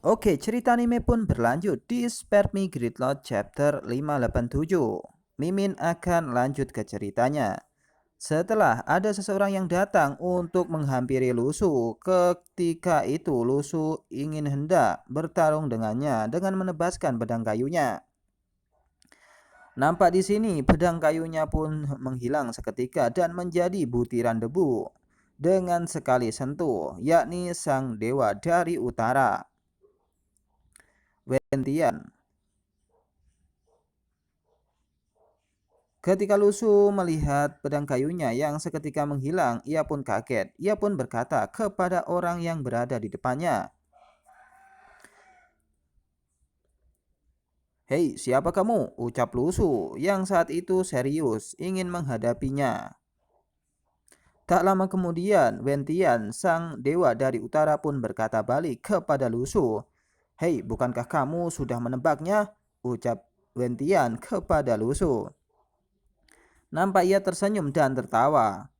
Oke, cerita anime pun berlanjut di Spare Me Gridlock chapter 587. Mimin akan lanjut ke ceritanya. Setelah ada seseorang yang datang untuk menghampiri Lusu, ketika itu Lusu ingin hendak bertarung dengannya dengan menebaskan pedang kayunya. Nampak di sini pedang kayunya pun menghilang seketika dan menjadi butiran debu dengan sekali sentuh, yakni sang dewa dari utara, Wentian. Ketika Lusu melihat pedang kayunya yang seketika menghilang, ia pun kaget. Ia pun berkata kepada orang yang berada di depannya, "Hei, siapa kamu?" ucap Lusu yang saat itu serius ingin menghadapinya. Tak lama kemudian, Wentian, sang dewa dari utara pun berkata balik kepada Lusu, "Hei, bukankah kamu sudah menebaknya?" ucap Wentian kepada Lusu. Nampak ia tersenyum dan tertawa.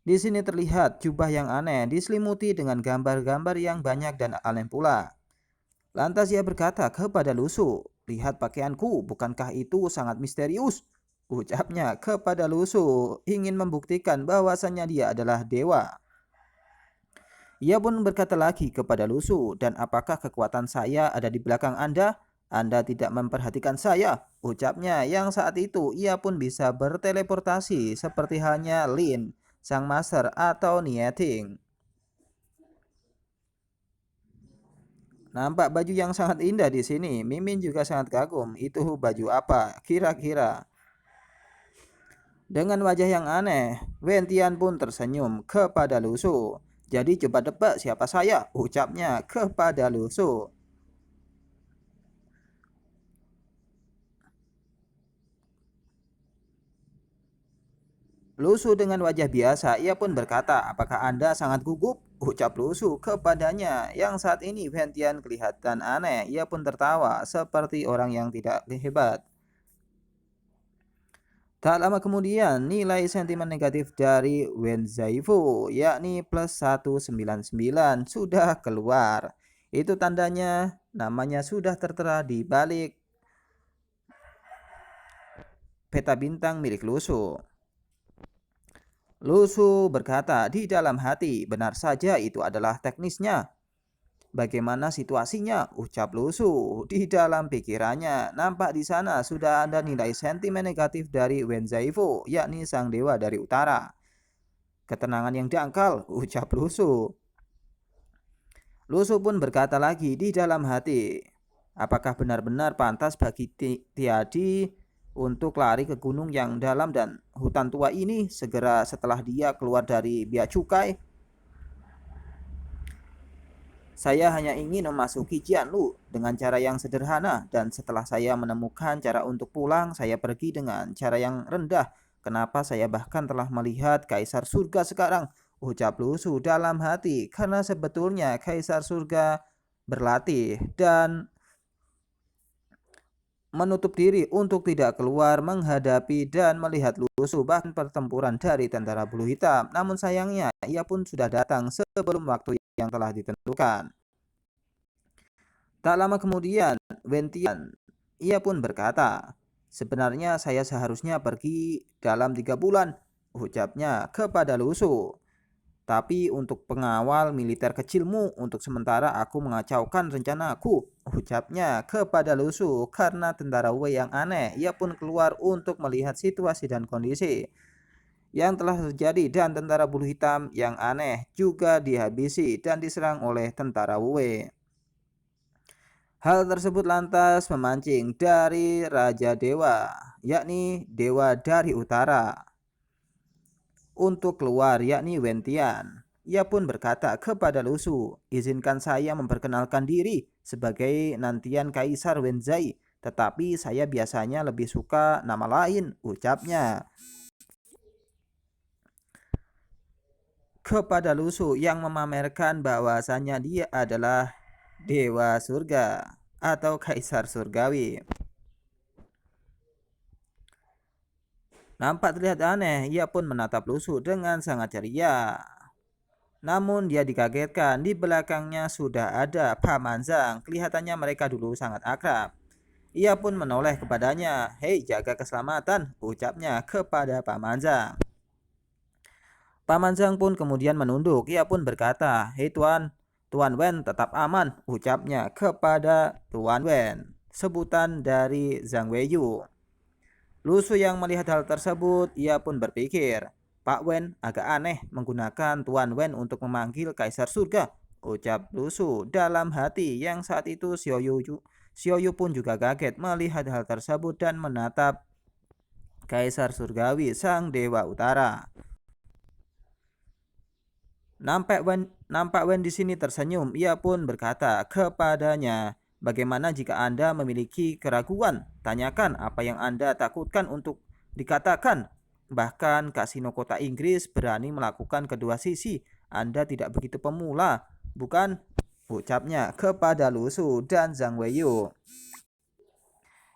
Di sini terlihat jubah yang aneh diselimuti dengan gambar-gambar yang banyak dan aneh pula. Lantas ia berkata kepada Lusu, "Lihat pakaianku, bukankah itu sangat misterius?" Ucapnya kepada Lusu, ingin membuktikan bahwasannya dia adalah dewa. Ia pun berkata lagi kepada Lusu, "Dan apakah kekuatan saya ada di belakang Anda? Anda tidak memperhatikan saya." Ucapnya yang saat itu ia pun bisa berteleportasi seperti halnya Lin, sang master atau Nieting. Nampak baju yang sangat indah di sini. Mimin juga sangat kagum. Itu baju apa? Kira-kira. Dengan wajah yang aneh, Wentian pun tersenyum kepada Lusu. "Jadi coba tebak siapa saya?" ucapnya kepada Lusu. Lusu dengan wajah biasa, ia pun berkata, "Apakah Anda sangat gugup?" ucap Lusu kepadanya. Yang saat ini Wentian kelihatan aneh. Ia pun tertawa seperti orang yang tidak hebat. Tak lama kemudian, nilai sentimen negatif dari Wenzhaifu, yakni plus 199, sudah keluar. Itu tandanya namanya sudah tertera di balik peta bintang milik Lusu. Lusu berkata di dalam hati, "Benar saja itu adalah teknisnya." "Bagaimana situasinya?" ucap Lusu. Di dalam pikirannya, nampak di sana sudah ada nilai sentimen negatif dari Wenzhaifu, yakni sang dewa dari utara. "Ketenangan yang dangkal," ucap Lusu. Lusu pun berkata lagi di dalam hati, "Apakah benar-benar pantas bagi Tiadi untuk lari ke gunung yang dalam dan hutan tua ini segera setelah dia keluar dari Bea Cukai? Saya hanya ingin memasuki Jianlu dengan cara yang sederhana, dan setelah saya menemukan cara untuk pulang, saya pergi dengan cara yang rendah. Kenapa saya bahkan telah melihat Kaisar Surga sekarang?" ucap Lusu dalam hati, karena sebetulnya Kaisar Surga berlatih dan menutup diri untuk tidak keluar menghadapi dan melihat Lusu bahkan pertempuran dari tentara bulu hitam. Namun sayangnya ia pun sudah datang sebelum waktu yang telah ditentukan. Tak lama kemudian, Wentian, ia pun berkata, "Sebenarnya saya seharusnya pergi dalam 3 bulan," ucapnya kepada Lusu. "Tapi untuk pengawal militer kecilmu, untuk sementara aku mengacaukan rencanaku," ucapnya kepada Lusu. Karena tentara Wei yang aneh, ia pun keluar untuk melihat situasi dan kondisi yang telah terjadi, dan tentara bulu hitam yang aneh juga dihabisi dan diserang oleh tentara Wei. Hal tersebut lantas memancing dari Raja Dewa, yakni Dewa dari Utara, untuk keluar, yakni Wentian. Ia pun berkata kepada Lusu, "Izinkan saya memperkenalkan diri sebagai nantian Kaisar Wenzai, tetapi saya biasanya lebih suka nama lain," ucapnya kepada Lusu yang memamerkan bahwasannya dia adalah Dewa Surga atau Kaisar Surgawi. Nampak terlihat aneh, ia pun menatap Lusu dengan sangat ceria. Namun dia dikagetkan di belakangnya sudah ada Pamanzang. Kelihatannya mereka dulu sangat akrab. Ia pun menoleh kepadanya. "Hei, jaga keselamatan," ucapnya kepada Pamanzang. Pamanzang pun kemudian menunduk. Ia pun berkata, "Hei Tuan, Tuan Wen tetap aman," ucapnya kepada Tuan Wen. Sebutan dari Zhang Weiyu. Lu Su yang melihat hal tersebut, ia pun berpikir, "Pak Wen agak aneh menggunakan Tuan Wen untuk memanggil Kaisar Surga," ucap Lu Su dalam hati. Yang saat itu Xiao Yu pun juga kaget melihat hal tersebut dan menatap Kaisar Surgawi Sang Dewa Utara. Nampak Wen di sini tersenyum. Ia pun berkata kepadanya, "Bagaimana jika Anda memiliki keraguan? Tanyakan apa yang Anda takutkan untuk dikatakan. Bahkan kasino kota Inggris berani melakukan kedua sisi. Anda tidak begitu pemula, bukan?" ucapnya kepada Lu Su dan Zhang Weiyu,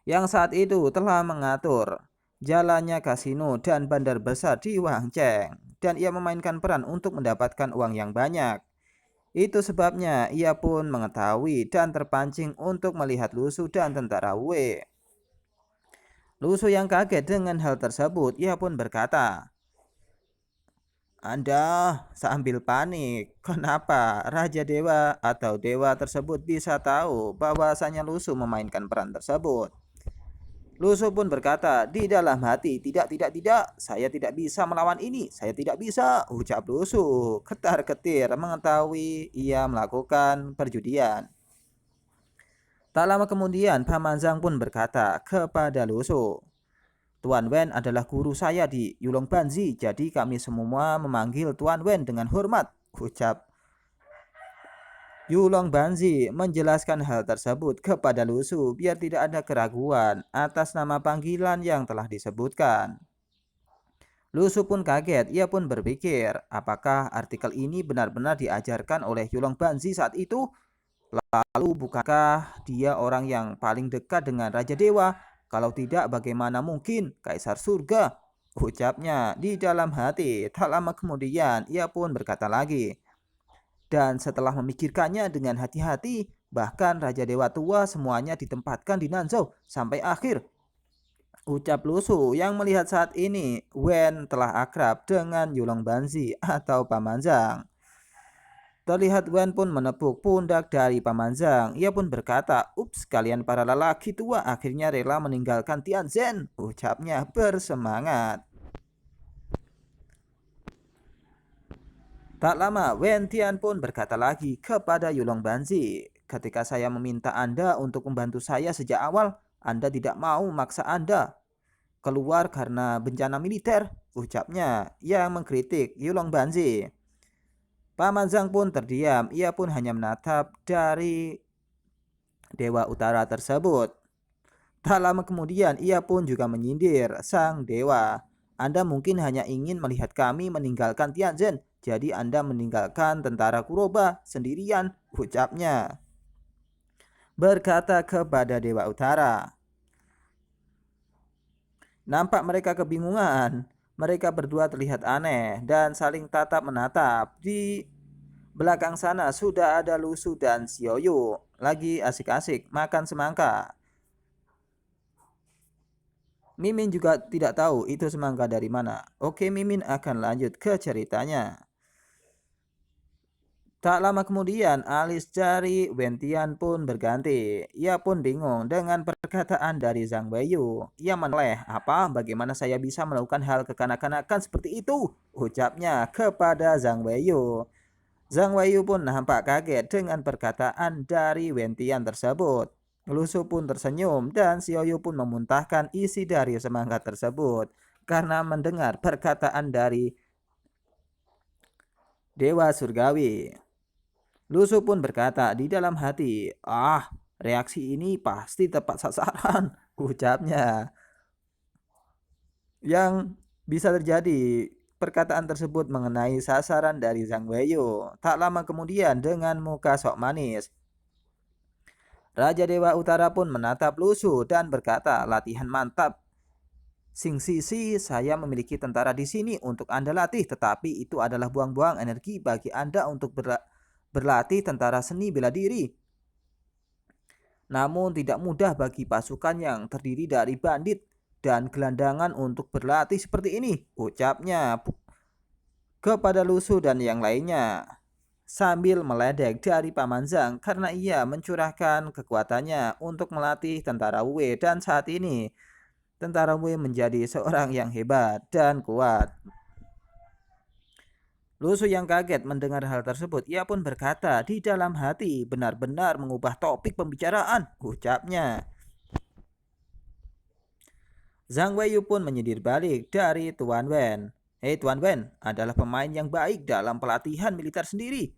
yang saat itu telah mengatur jalannya kasino dan bandar besar di Wangcheng, dan ia memainkan peran untuk mendapatkan uang yang banyak. Itu sebabnya ia pun mengetahui dan terpancing untuk melihat Lu Su dan tentara Wei. Lu Su yang kaget dengan hal tersebut, ia pun berkata, "Anda sambil panik, kenapa Raja Dewa atau Dewa tersebut bisa tahu bahwasanya Lu Su memainkan peran tersebut?" Lu Su pun berkata di dalam hati, tidak, saya tidak bisa melawan ini, saya tidak bisa," ucap Lu Su ketar-ketir mengetahui ia melakukan perjudian. Tak lama kemudian, Paman Zhang pun berkata kepada Lu Su, "Tuan Wen adalah guru saya di Yulong Banzi, jadi kami semua memanggil Tuan Wen dengan hormat," ucap Yulong Banzi menjelaskan hal tersebut kepada Lu Su biar tidak ada keraguan atas nama panggilan yang telah disebutkan. Lu Su pun kaget, ia pun berpikir, apakah artikel ini benar-benar diajarkan oleh Yulong Banzi saat itu? Lalu bukankah dia orang yang paling dekat dengan Raja Dewa? Kalau tidak, bagaimana mungkin Kaisar Surga? Ucapnya di dalam hati. Tak lama kemudian ia pun berkata lagi, "Dan setelah memikirkannya dengan hati-hati, bahkan Raja Dewa tua semuanya ditempatkan di Nanzhou sampai akhir," ucap Lu Su yang melihat saat ini Wen telah akrab dengan Yulong Banzi atau Paman Zhang. Terlihat Wen pun menepuk pundak dari Paman Zhang. Ia pun berkata, "Ups, kalian para lelaki tua akhirnya rela meninggalkan Tianzhen," ucapnya bersemangat. Tak lama, Wen Tian pun berkata lagi kepada Yulong Banzi, "Ketika saya meminta Anda untuk membantu saya sejak awal, Anda tidak mau memaksa Anda keluar karena bencana militer," ucapnya yang mengkritik Yulong Banzi. Paman Zhang pun terdiam, ia pun hanya menatap dari Dewa Utara tersebut. Tak lama kemudian ia pun juga menyindir sang dewa, "Anda mungkin hanya ingin melihat kami meninggalkan Tianzhen, jadi Anda meninggalkan tentara Kuroba sendirian," ucapnya berkata kepada Dewa Utara. Nampak mereka kebingungan. Mereka berdua terlihat aneh dan saling tatap menatap. Di belakang sana sudah ada Lu Su dan Xiao Yu lagi asik-asik makan semangka. Mimin juga tidak tahu itu semangka dari mana. Oke, Mimin akan lanjut ke ceritanya. Tak lama kemudian alis jari Wentian pun berganti. Ia pun bingung dengan perkataan dari Zhang Weiyu. Ia menoleh, "Apa? Bagaimana saya bisa melakukan hal kekanak-kanakan seperti itu?" ucapnya kepada Zhang Weiyu. Zhang Weiyu pun nampak kaget dengan perkataan dari Wentian tersebut. Lu Su pun tersenyum dan Xiao Yu pun memuntahkan isi dari semangat tersebut karena mendengar perkataan dari Dewa Surgawi. Lu Su pun berkata di dalam hati, reaksi ini pasti tepat sasaran," ucapnya. Yang bisa terjadi perkataan tersebut mengenai sasaran dari Zhang Weiyu. Tak lama kemudian dengan muka sok manis, Raja Dewa Utara pun menatap Lu Su dan berkata, "Latihan mantap. Sing Sisi, saya memiliki tentara di sini untuk Anda latih, tetapi itu adalah buang-buang energi bagi Anda untuk berlatih tentara seni bela diri. Namun tidak mudah bagi pasukan yang terdiri dari bandit dan gelandangan untuk berlatih seperti ini, ucapnya kepada Lusu dan yang lainnya sambil meledek dari Paman Zhang karena ia mencurahkan kekuatannya untuk melatih tentara Wei, dan saat ini tentara Wei menjadi seorang yang hebat dan kuat. Lusu yang kaget mendengar hal tersebut, ia pun berkata di dalam hati, benar-benar mengubah topik pembicaraan, ucapnya. Zhang Weiyu pun menyindir balik dari Tuan Wen. Hei Tuan Wen, adalah pemain yang baik dalam pelatihan militer sendiri.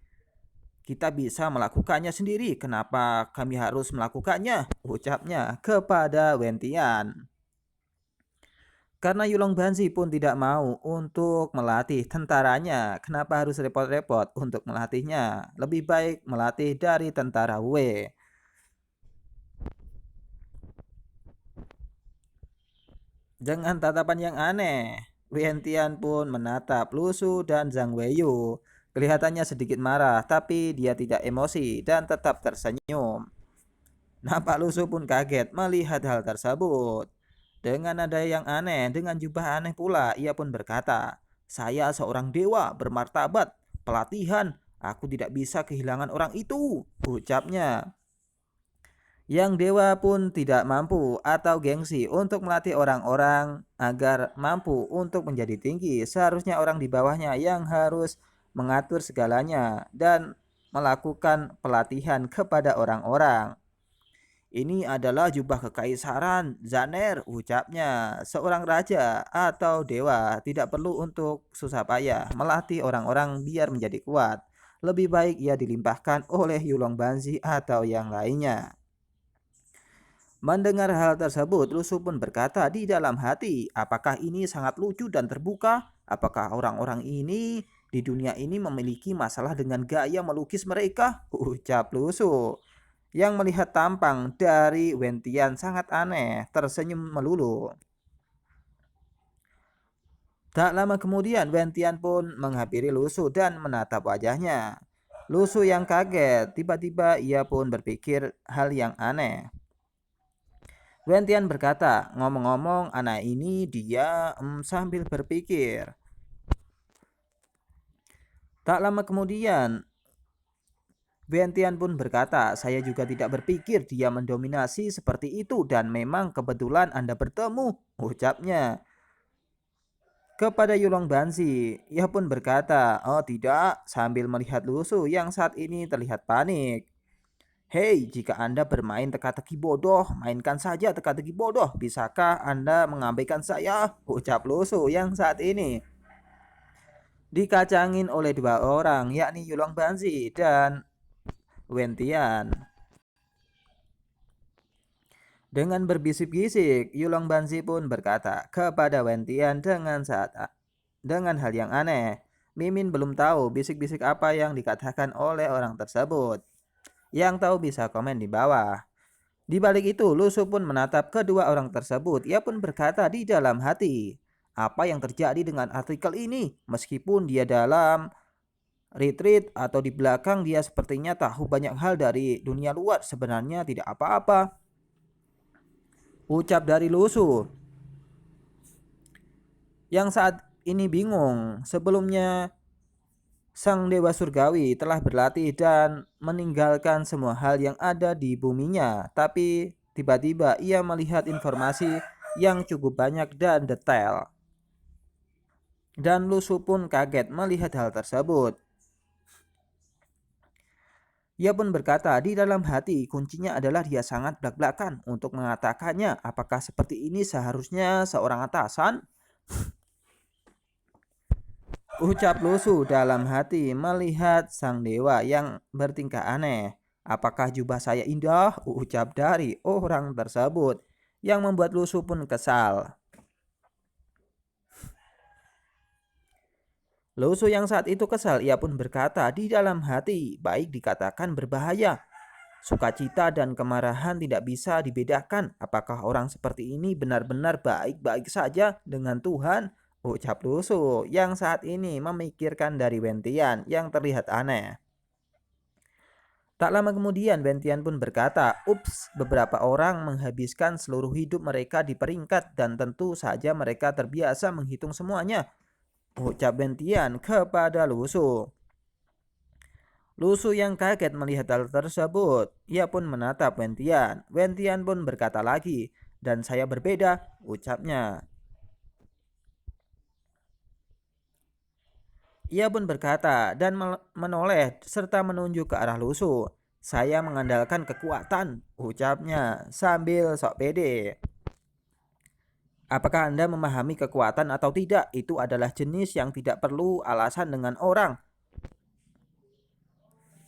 Kita bisa melakukannya sendiri, kenapa kami harus melakukannya? Ucapnya kepada Wen Tian. Karena Yulong Banzi pun tidak mau untuk melatih tentaranya, kenapa harus repot-repot untuk melatihnya? Lebih baik melatih dari tentara Wei. Dengan tatapan yang aneh, Wen Tian pun menatap Lusu dan Zhang Weiyu. Kelihatannya sedikit marah, tapi dia tidak emosi dan tetap tersenyum. Nampak Lusu pun kaget melihat hal tersebut. Dengan nada yang aneh, dengan jubah aneh pula, ia pun berkata, "Saya seorang dewa bermartabat, pelatihan, aku tidak bisa kehilangan orang itu," ucapnya. Yang dewa pun tidak mampu atau gengsi untuk melatih orang-orang agar mampu untuk menjadi tinggi. Seharusnya orang di bawahnya yang harus mengatur segalanya dan melakukan pelatihan kepada orang-orang. Ini adalah jubah kekaisaran Zaner, ucapnya. Seorang raja atau dewa tidak perlu untuk susah payah melatih orang-orang biar menjadi kuat. Lebih baik ia dilimpahkan oleh Yulong Banzi atau yang lainnya. Mendengar hal tersebut, Lusu pun berkata di dalam hati, apakah ini sangat lucu dan terbuka? Apakah orang-orang ini di dunia ini memiliki masalah dengan gaya melukis mereka? Ucap Lusu. Yang melihat tampang dari Wen Tian sangat aneh, tersenyum melulu. Tak lama kemudian Wen Tian pun menghampiri Lusu dan menatap wajahnya. Lusu yang kaget, tiba-tiba ia pun berpikir hal yang aneh. Wen Tian berkata, ngomong-ngomong anak ini dia sambil berpikir. Tak lama kemudian Wen Tian pun berkata, saya juga tidak berpikir dia mendominasi seperti itu dan memang kebetulan Anda bertemu, ucapnya. Kepada Yulong Banzi, ia pun berkata, oh tidak, sambil melihat Lusu yang saat ini terlihat panik. Hei, jika Anda bermain teka-teki bodoh, mainkan saja teka-teki bodoh. Bisakah Anda mengabaikan saya? Ucap Lusu yang saat ini dikacangin oleh dua orang, yakni Yulong Banzi dan Wen Tian. Dengan berbisik-bisik, Yulong Banzi pun berkata kepada Wen Tian dengan hal yang aneh. Mimin belum tahu bisik-bisik apa yang dikatakan oleh orang tersebut. Yang tahu bisa komen di bawah. Di balik itu, Lusu pun menatap kedua orang tersebut. Ia pun berkata di dalam hati, apa yang terjadi dengan artikel ini? Meskipun dia dalam retreat atau di belakang, dia sepertinya tahu banyak hal dari dunia luar. Sebenarnya tidak apa-apa, ucap dari Lusu yang saat ini bingung. Sebelumnya sang dewa surgawi telah berlatih dan meninggalkan semua hal yang ada di buminya, tapi tiba-tiba ia melihat informasi yang cukup banyak dan detail. Dan Lusu pun kaget melihat hal tersebut. Ia pun berkata di dalam hati, kuncinya adalah dia sangat belak-belakan untuk mengatakannya. Apakah seperti ini seharusnya seorang atasan? Ucap Lusu dalam hati melihat sang dewa yang bertingkah aneh. Apakah jubah saya indah? Ucap dari orang tersebut yang membuat Lusu pun kesal. Lusu yang saat itu kesal, ia pun berkata di dalam hati, baik dikatakan berbahaya. Sukacita dan kemarahan tidak bisa dibedakan. Apakah orang seperti ini benar-benar baik-baik saja dengan Tuhan? Ucap Lusu yang saat ini memikirkan dari Wentian yang terlihat aneh. Tak lama kemudian Wentian pun berkata, "Ups, beberapa orang menghabiskan seluruh hidup mereka di peringkat dan tentu saja mereka terbiasa menghitung semuanya." Ucap Wentian kepada Lusu. Lusu yang kaget melihat hal tersebut, ia pun menatap Wentian. Wentian pun berkata lagi, "Dan saya berbeda," ucapnya. Ia pun berkata dan menoleh serta menunjuk ke arah Lusu. "Saya mengandalkan kekuatan," ucapnya sambil sok pede. "Apakah Anda memahami kekuatan atau tidak? Itu adalah jenis yang tidak perlu alasan dengan orang,"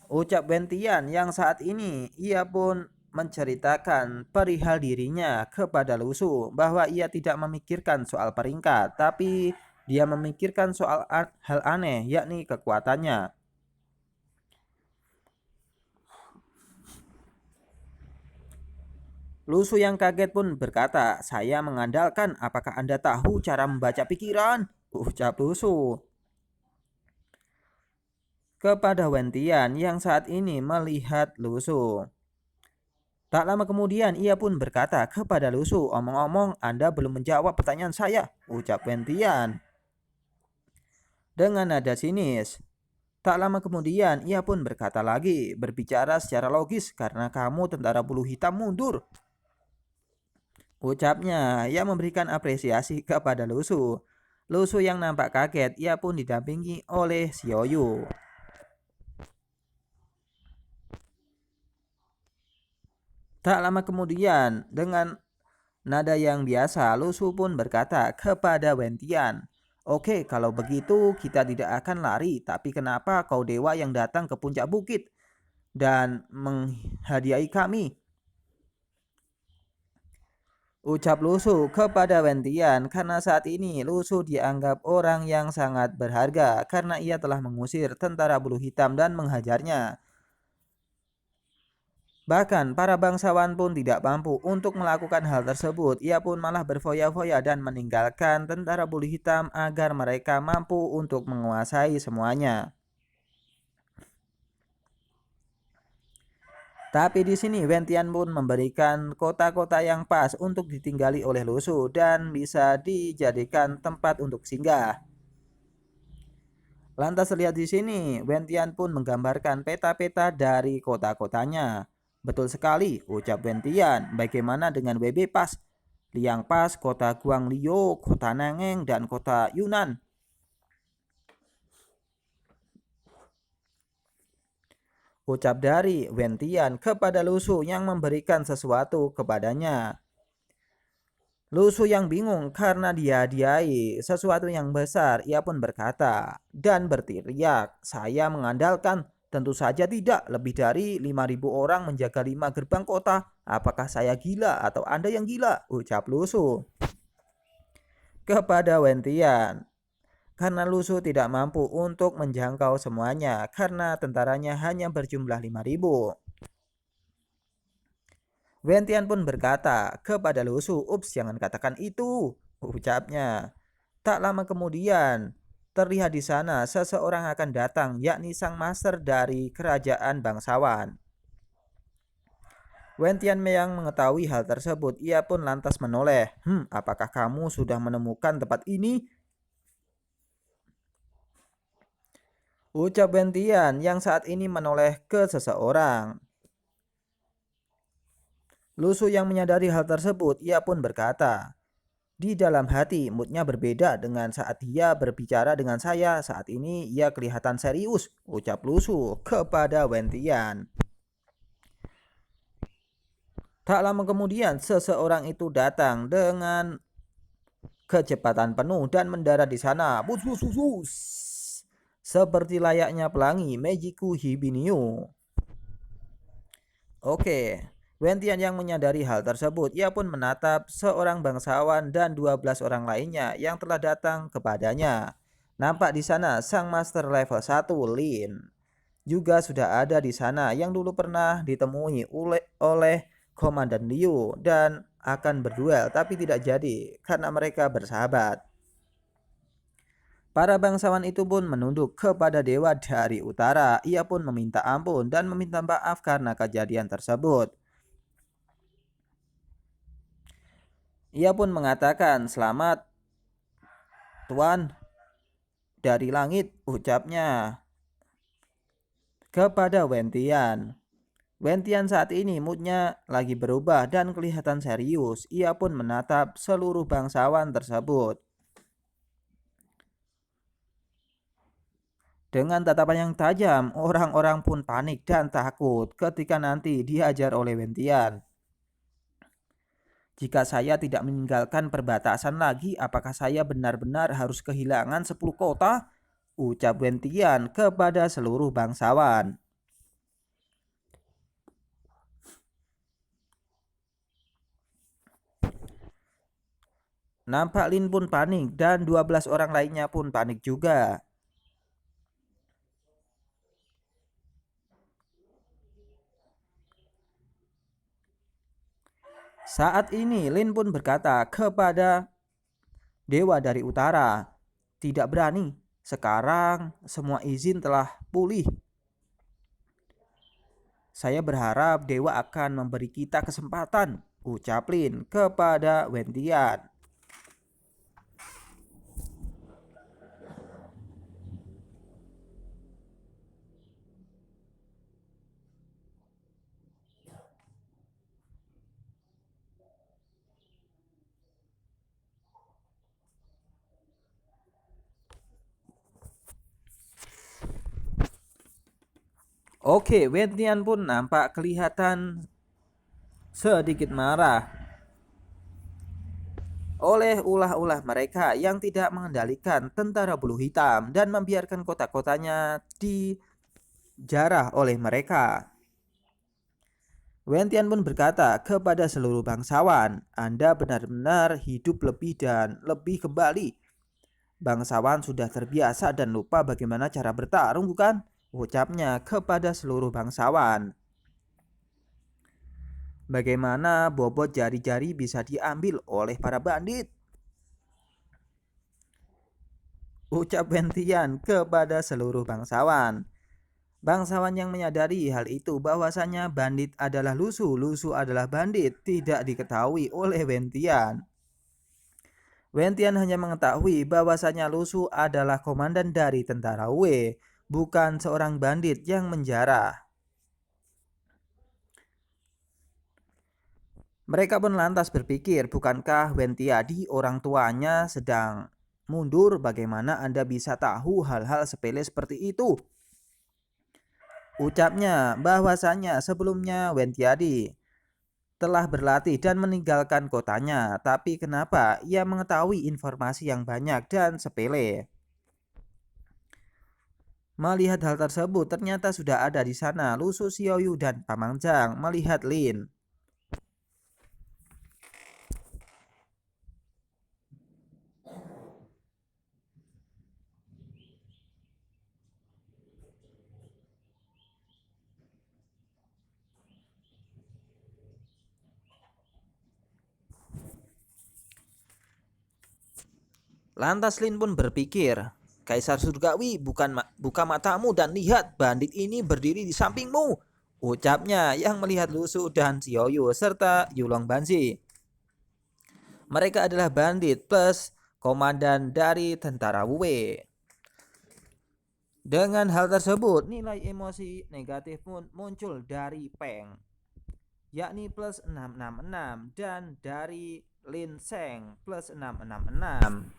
ucap Wentian yang saat ini ia pun menceritakan perihal dirinya kepada Lusu bahwa ia tidak memikirkan soal peringkat, tapi dia memikirkan soal hal aneh, yakni kekuatannya. Lusu yang kaget pun berkata, "Saya mengandalkan, apakah Anda tahu cara membaca pikiran?" ucap Lusu kepada Wentian yang saat ini melihat Lusu. Tak lama kemudian ia pun berkata kepada Lusu, "Omong-omong, Anda belum menjawab pertanyaan saya," ucap Wentian dengan nada sinis. Tak lama kemudian ia pun berkata lagi, "Berbicara secara logis karena kamu tentara bulu hitam mundur," ucapnya yang memberikan apresiasi kepada Lusu. Lusu yang nampak kaget ia pun didampingi oleh Xiaoyu. Tak lama kemudian, dengan nada yang biasa, Lusu pun berkata kepada Wentian, "Oke, kalau begitu kita tidak akan lari. Tapi kenapa kau dewa yang datang ke puncak bukit dan menghadiahi kami?" ucap Lusu kepada Wentian karena saat ini Lusu dianggap orang yang sangat berharga karena ia telah mengusir tentara bulu hitam dan menghajarnya. Bahkan para bangsawan pun tidak mampu untuk melakukan hal tersebut. Ia pun malah berfoya-foya dan meninggalkan tentara bulu hitam agar mereka mampu untuk menguasai semuanya. Tapi di sini Wentian pun memberikan kota-kota yang pas untuk ditinggali oleh Lusu dan bisa dijadikan tempat untuk singgah. Lantas lihat di sini, Wentian pun menggambarkan peta-peta dari kota-kotanya. "Betul sekali," ucap Wentian. "Bagaimana dengan WB Pas, Liang Pas, kota Guangliu, kota Nangeng, dan kota Yunnan?" ucap dari Wentian kepada Lusu yang memberikan sesuatu kepadanya. Lusu yang bingung karena dihadiahi sesuatu yang besar, ia pun berkata dan berteriak, "Saya mengandalkan." "Tentu saja tidak, lebih dari 5.000 orang menjaga 5 gerbang kota. Apakah saya gila atau Anda yang gila?" ucap Lusu kepada Wentian. Karena Lusu tidak mampu untuk menjangkau semuanya karena tentaranya hanya berjumlah 5.000. Wentian pun berkata kepada Lusu, "Ups, jangan katakan itu," ucapnya. Tak lama kemudian, terlihat di sana seseorang akan datang, yakni sang master dari kerajaan bangsawan. Wentian yang mengetahui hal tersebut, ia pun lantas menoleh. Apakah kamu sudah menemukan tempat ini?" ucap Wentian yang saat ini menoleh ke seseorang. Lusu yang menyadari hal tersebut, ia pun berkata, "Di dalam hati moodnya berbeda dengan saat dia berbicara dengan saya. Saat ini ia kelihatan serius," ucap Lusu kepada Wentian. Tak lama kemudian seseorang itu datang dengan kecepatan penuh dan mendarat di sana. Bus bus bus bus. Seperti layaknya pelangi Mejiku Hibiniu. Oke. Wentian yang menyadari hal tersebut, ia pun menatap seorang bangsawan dan 12 orang lainnya yang telah datang kepadanya. Nampak di sana sang master level 1 Lin. juga sudah ada di sana yang dulu pernah ditemui oleh Komandan Liu dan akan berduel tapi tidak jadi karena mereka bersahabat. Para bangsawan itu pun menunduk kepada dewa dari utara. Ia pun meminta ampun dan meminta maaf karena kejadian tersebut. Ia pun mengatakan, "Selamat Tuan dari langit," ucapnya kepada Wentian. Wentian saat ini moodnya lagi berubah dan kelihatan serius. Ia pun menatap seluruh bangsawan tersebut dengan tatapan yang tajam. Orang-orang pun panik dan takut ketika nanti dihajar oleh Wentian. Jika saya tidak meninggalkan perbatasan lagi, apakah saya benar-benar harus kehilangan 10 kota? Ucap Wentian kepada seluruh bangsawan. Nampak Lin pun panik dan 12 orang lainnya pun panik juga. Saat ini Lin pun berkata kepada dewa dari utara, "Tidak berani, sekarang semua izin telah pulih. Saya berharap dewa akan memberi kita kesempatan," ucap Lin kepada Wentian. Oke, Wentian pun nampak kelihatan sedikit marah oleh ulah-ulah mereka yang tidak mengendalikan tentara bulu hitam dan membiarkan kota-kotanya dijarah oleh mereka. Wentian pun berkata kepada seluruh bangsawan, "Anda benar-benar hidup lebih dan lebih kembali. Bangsawan sudah terbiasa dan lupa bagaimana cara bertarung, bukan?" ucapnya kepada seluruh bangsawan. "Bagaimana bobot jari-jari bisa diambil oleh para bandit?" ucap Wentian kepada seluruh bangsawan. Bangsawan yang menyadari hal itu bahwasanya bandit adalah lusuh, lusuh adalah bandit, tidak diketahui oleh Wentian. Wentian hanya mengetahui bahwasanya lusuh adalah komandan dari tentara Wei, bukan seorang bandit yang menjarah. Mereka pun lantas berpikir, bukankah Wentiadi orang tuanya sedang mundur? Bagaimana Anda bisa tahu hal-hal sepele seperti itu? Ucapnya bahwasanya sebelumnya Wentiadi telah berlatih dan meninggalkan kotanya, tapi kenapa ia mengetahui informasi yang banyak dan sepele? Melihat hal tersebut, ternyata sudah ada di sana Lu Su Xiaoyu dan Pamangjang melihat Lin. Lantas Lin pun berpikir, "Kaisar Surgawi, buka matamu dan lihat, bandit ini berdiri di sampingmu," ucapnya yang melihat Lu Su dan Xiaoyu serta Yulong Banzi. Mereka adalah bandit plus komandan dari tentara Wei. Dengan hal tersebut, nilai emosi negatif pun muncul dari Peng, yakni plus 666, dan dari Lin Sheng plus 666.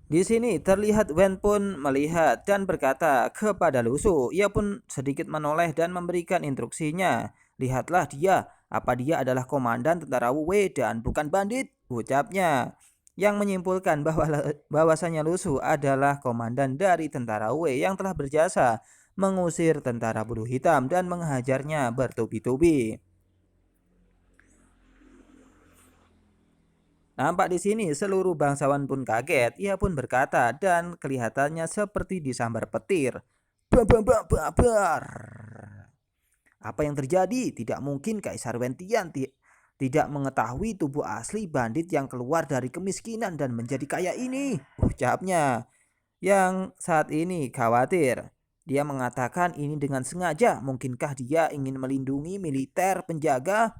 Di sini terlihat Wen pun melihat dan berkata kepada Lu Su. Ia pun sedikit menoleh dan memberikan instruksinya. "Lihatlah dia, apa dia adalah komandan tentara Wei dan bukan bandit?" ucapnya, yang menyimpulkan bahwasanya Lu Su adalah komandan dari tentara Wei yang telah berjasa mengusir tentara bulu hitam dan menghajarnya bertubi-tubi. Nampak di sini seluruh bangsawan pun kaget. Ia pun berkata dan kelihatannya seperti disambar petir. Babar. Apa yang terjadi? Tidak mungkin Kaisar Wentian tidak mengetahui tubuh asli bandit yang keluar dari kemiskinan dan menjadi kaya ini, ucapnya. Yang saat ini khawatir. Dia mengatakan ini dengan sengaja. Mungkinkah dia ingin melindungi militer penjaga?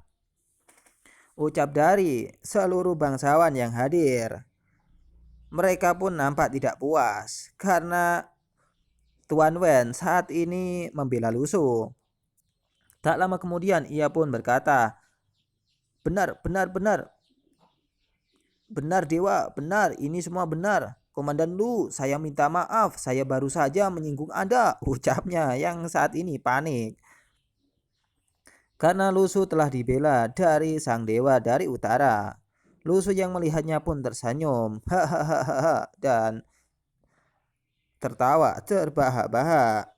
Ucap dari seluruh bangsawan yang hadir. Mereka pun nampak tidak puas karena Tuan Wen saat ini membela Lusu. Tak lama kemudian ia pun berkata, benar, benar, benar. Benar Dewa, benar, ini semua benar. Komandan Lu, saya minta maaf, saya baru saja menyinggung Anda, ucapnya yang saat ini panik. Karena Lusu telah dibela dari sang dewa dari utara. Lusu yang melihatnya pun tersenyum, hahaha, dan tertawa terbahak-bahak.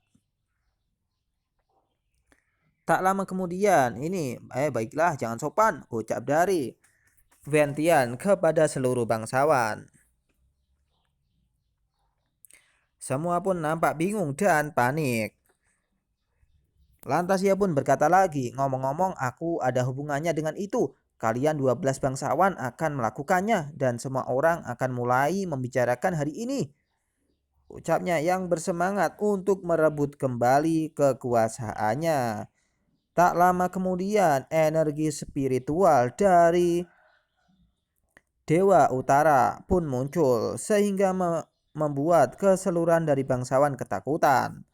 Tak lama kemudian, baiklah jangan sopan, ucap dari Wentian kepada seluruh bangsawan. Semua pun nampak bingung dan panik. Lantas ia pun berkata lagi, ngomong-ngomong aku ada hubungannya dengan itu. Kalian 12 bangsawan akan melakukannya dan semua orang akan mulai membicarakan hari ini. Ucapnya yang bersemangat untuk merebut kembali kekuasaannya. Tak lama kemudian energi spiritual dari Dewa Utara pun muncul sehingga membuat keseluruhan dari bangsawan ketakutan.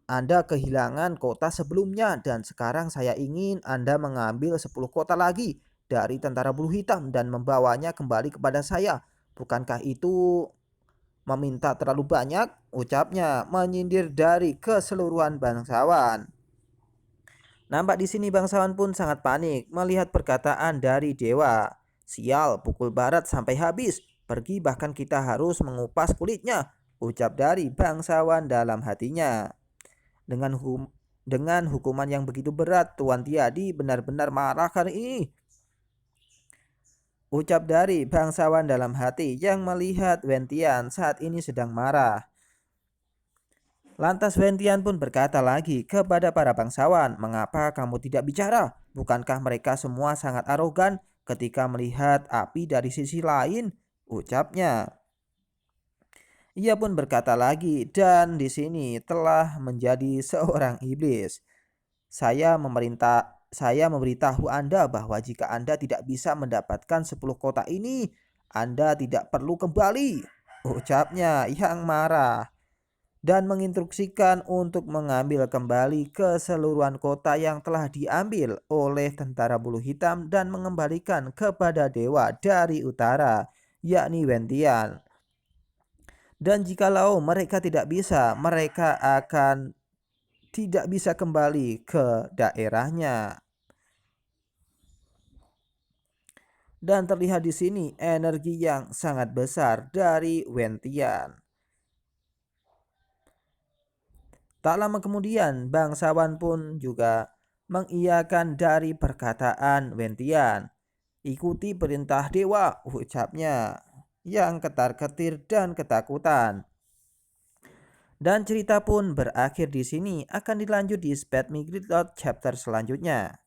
Anda kehilangan kota sebelumnya dan sekarang saya ingin Anda mengambil 10 kota lagi dari tentara bulu hitam dan membawanya kembali kepada saya. Bukankah itu meminta terlalu banyak? Ucapnya menyindir dari keseluruhan bangsawan. Nampak di sini bangsawan pun sangat panik melihat perkataan dari dewa. Sial, pukul barat sampai habis. Pergi bahkan kita harus mengupas kulitnya, ucap dari bangsawan dalam hatinya. Dengan hukuman yang begitu berat, Tuan Tiadi benar-benar marah kali ini. Ucap dari bangsawan dalam hati yang melihat Wentian saat ini sedang marah. Lantas Wentian pun berkata lagi kepada para bangsawan, mengapa kamu tidak bicara? Bukankah mereka semua sangat arogan ketika melihat api dari sisi lain? Ucapnya. Ia pun berkata lagi, dan di sini telah menjadi seorang iblis. Saya memberitahu Anda bahwa jika Anda tidak bisa mendapatkan 10 kota ini, Anda tidak perlu kembali. Ucapnya yang marah. Dan menginstruksikan untuk mengambil kembali keseluruhan kota yang telah diambil oleh tentara bulu hitam dan mengembalikan kepada dewa dari utara, yakni Wentian. Dan jikalau mereka tidak bisa, mereka akan tidak bisa kembali ke daerahnya. Dan terlihat di sini energi yang sangat besar dari Wentian. Tak lama kemudian bangsawan pun juga mengiyakan dari perkataan Wentian. Ikuti perintah dewa, ucapnya yang ketar-ketir dan ketakutan. Dan cerita pun berakhir di sini, akan dilanjut di Speed Migrit chapter selanjutnya.